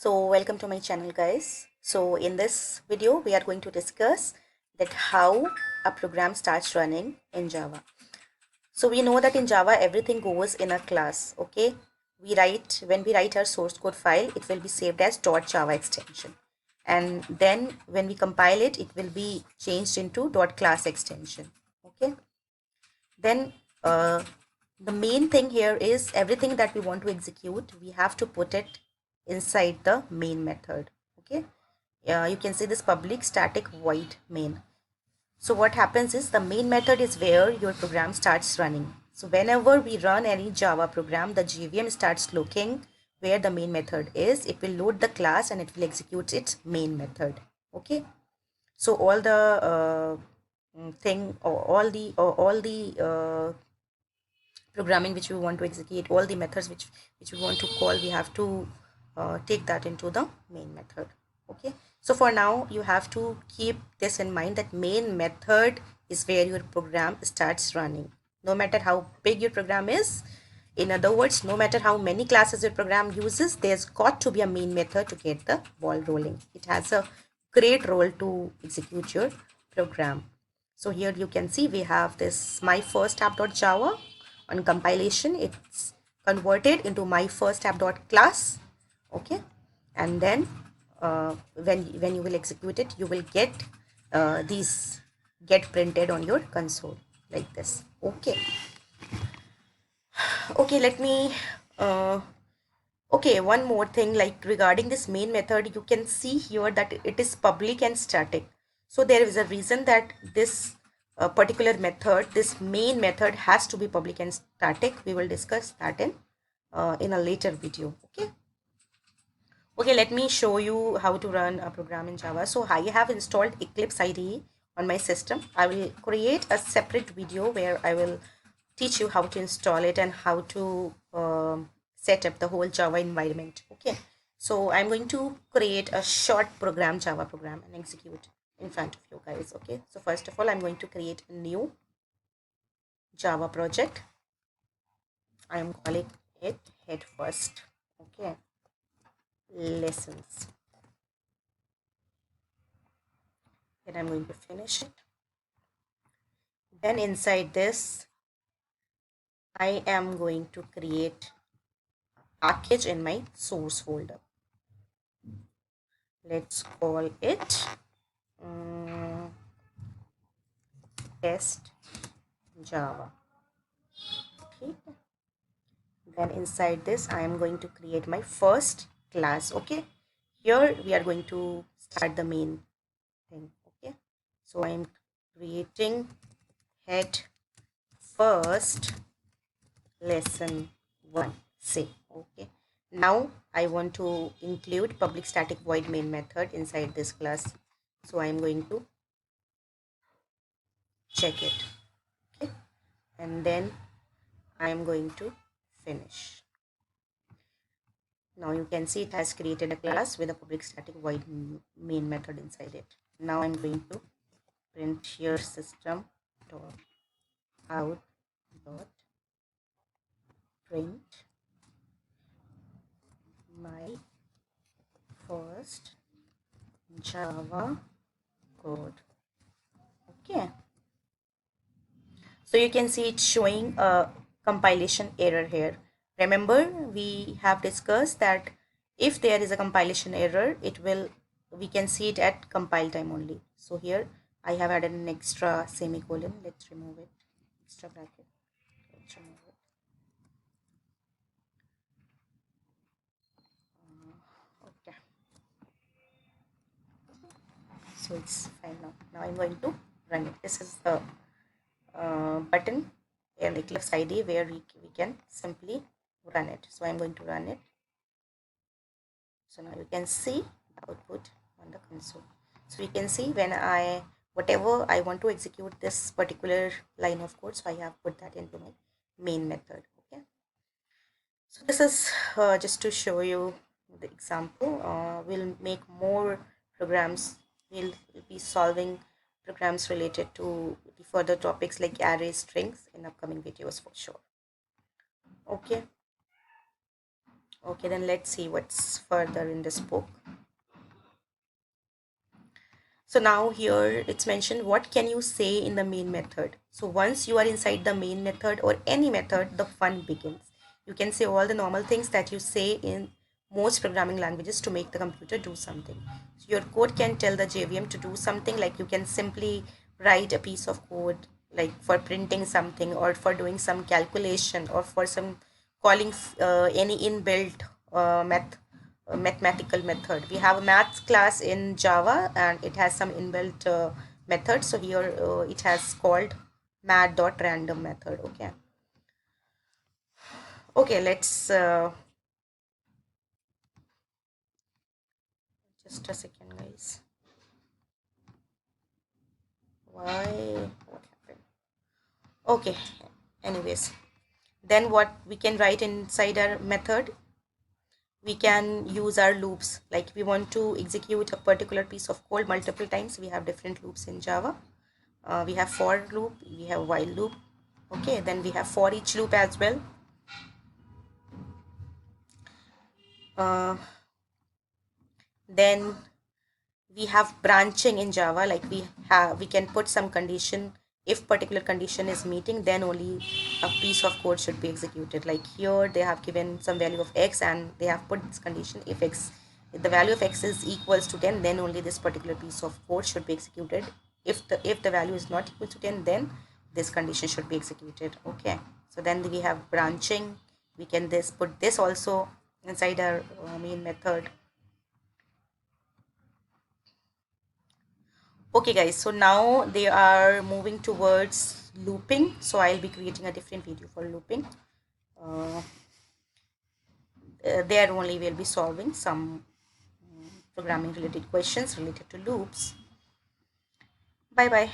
So welcome to my channel, guys. So in this video we are going to discuss that how a program starts running in Java. So we know that in Java everything goes in a class. Okay, when we write our source code file, it will be saved as .java extension, and then when we compile it, it will be changed into .class extension. Okay, then the main thing here is everything that we want to execute, we have to put it inside the main method. Okay, you can see this public static void main. So what happens is the main method is where your program starts running. So whenever we run any Java program, the JVM starts looking where the main method is. It will load the class and it will execute its main method. Okay, so all the thing or all the programming which we want to execute, all the methods which we want to call, we have to take that into the main method. Okay, so for now you have to keep this in mind that main method is where your program starts running, no matter how big your program is. In other words, no matter how many classes your program uses, there's got to be a main method to get the ball rolling. It has a great role to execute your program. So here you can see we have this my first app.java. On compilation, it's converted into my first app.class. Okay, and then when you will execute it, you will get these get printed on your console like this. Okay, okay, let me uh, okay, one more thing, like regarding this main method, you can see here that it is public and static. So there is a reason that this particular method, this main method, has to be public and static. We will discuss that in a later video. Okay. Okay, let me show you how to run a program in Java. So I have installed Eclipse IDE on my system. I will create a separate video where I will teach you how to install it and how to set up the whole Java environment. Okay, so I'm going to create a short program, Java program, and execute in front of you guys. Okay, so first of all, I'm going to create a new Java project. I'm calling it head first. Okay, lessons. Then I'm going to finish it. Then inside this, I am going to create a package in my source folder. Let's call it test Java. Okay. Then inside this, I am going to create my first class. Okay. Here we are going to start the main thing. Okay. So I am creating head first lesson 1. Say. Okay. Now I want to include public static void main method inside this class. So I am going to check it. Okay. And then I am going to finish. Now you can see it has created a class with a public static void main method inside it. Now I'm going to print here system dot out dot print my first Java code. Okay, so you can see it's showing a compilation error here. Remember, we have discussed that if there is a compilation error, we can see it at compile time only. So here I have added an extra semicolon. Let's remove it. Extra bracket. Let's remove it. Okay. So it's fine now. Now I'm going to run it. This is the button in Eclipse IDE where we can simply run it. So I'm going to run it. So now you can see the output on the console. So you can see when whatever I want to execute this particular line of code, so I have put that into my main method. Okay. So this is just to show you the example. We'll make more programs. We'll be solving programs related to the further topics like array strings in upcoming videos for sure. Okay. Okay, then let's see what's further in this book. So now here it's mentioned what can you say in the main method. So once you are inside the main method or any method, the fun begins. You can say all the normal things that you say in most programming languages to make the computer do something. So your code can tell the JVM to do something, like you can simply write a piece of code like for printing something or for doing some calculation or for some calling any inbuilt mathematical method. We have a maths class in Java and it has some inbuilt methods. So here it has called math.random method. Okay. Okay, let's just a second, guys. Why? What happened? Okay. Anyways, then what we can write inside our method, we can use our loops. Like we want to execute a particular piece of code multiple times, we have different loops in Java. We have for loop, we have while loop. Okay, then we have for each loop as well. Then we have branching in Java, like we can put some condition. If particular condition is meeting, then only a piece of code should be executed. Like here they have given some value of x and they have put this condition, if the value of x is equals to 10, then only this particular piece of code should be executed. If the value is not equal to 10, then this condition should be executed. Okay, so then we have branching. We can put this also inside our main method. Okay guys, so now they are moving towards looping, so I'll be creating a different video for looping. uh, there only we'll be solving some programming related questions related to loops. Bye bye.